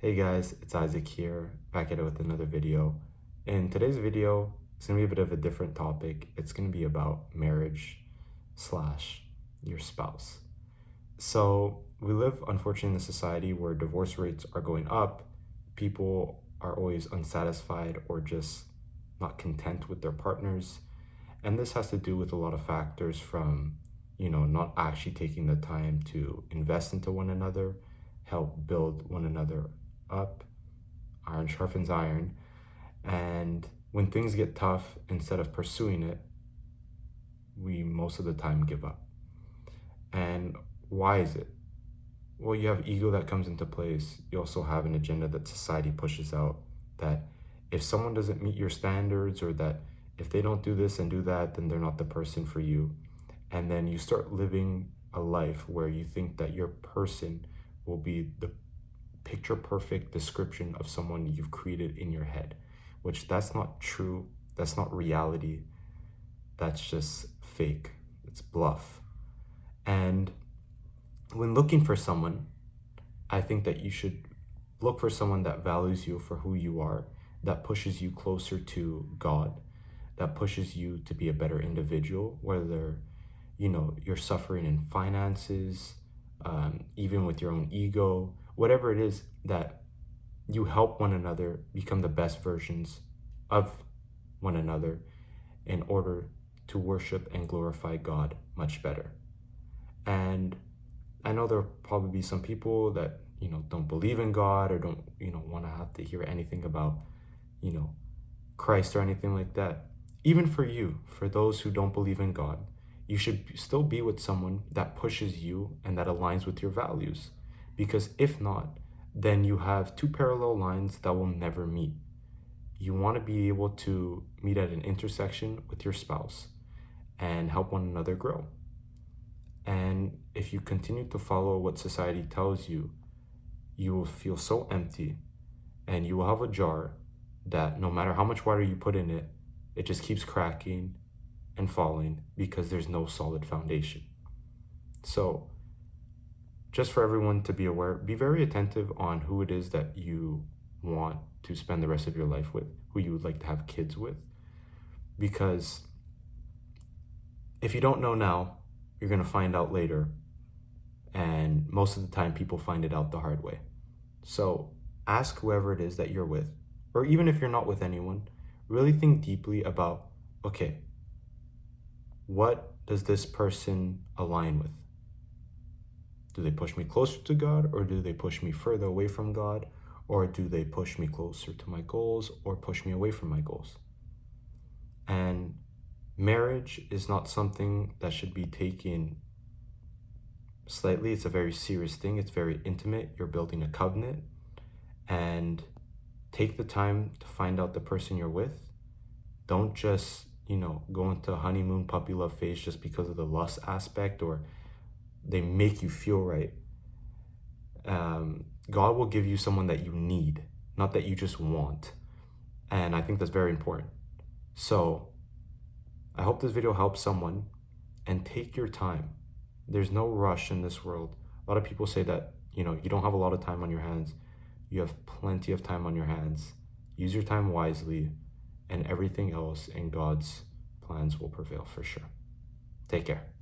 Hey guys, it's Isaac here, back at it with another video. In today's video, it's gonna be a bit of a different topic. It's gonna be about marriage slash your spouse. So we live, unfortunately, in a society where divorce rates are going up. People are always unsatisfied or just not content with their partners. And this has to do with a lot of factors from, not actually taking the time to invest into one another, help build one another up. Iron sharpens iron. And when things get tough, instead of pursuing it, we most of the time give up. And why is it? Well, you have ego that comes into place. You also have an agenda that society pushes out, that if someone doesn't meet your standards, or that if they don't do this and do that, then they're not the person for you. And then you start living a life where you think that your person will be the picture perfect description of someone you've created in your head, which that's not true. That's not reality. That's just fake. It's bluff. And when looking for someone, I think that you should look for someone that values you for who you are, that pushes you closer to God, that pushes you to be a better individual, whether, you're suffering in finances, even with your own ego, whatever it is, that you help one another become the best versions of one another in order to worship and glorify God much better. And I know there'll probably be some people that, don't believe in God, or don't, want to have to hear anything about, Christ or anything like that. Even for you, for those who don't believe in God, you should still be with someone that pushes you and that aligns with your values. Because if not, then you have two parallel lines that will never meet. You want to be able to meet at an intersection with your spouse and help one another grow. And if you continue to follow what society tells you, you will feel so empty, and you will have a jar that no matter how much water you put in it, it just keeps cracking and falling because there's no solid foundation. So just for everyone to be aware, be very attentive on who it is that you want to spend the rest of your life with, who you would like to have kids with. Because if you don't know now, you're going to find out later. And most of the time, people find it out the hard way. So ask whoever it is that you're with, or even if you're not with anyone, really think deeply about, okay, what does this person align with? Do they push me closer to God, or do they push me further away from God? Or do they push me closer to my goals, or push me away from my goals? And marriage is not something that should be taken slightly. It's a very serious thing. It's very intimate. You're building a covenant. And take the time to find out the person you're with. Don't just, go into honeymoon puppy love phase just because of the lust aspect, or they make you feel right. God will give you someone that you need, not that you just want. And I think that's very important. So I hope this video helps someone, and take your time. There's no rush in this world. A lot of people say that, you don't have a lot of time on your hands. You have plenty of time on your hands. Use your time wisely, and everything else in God's plans will prevail for sure. Take care.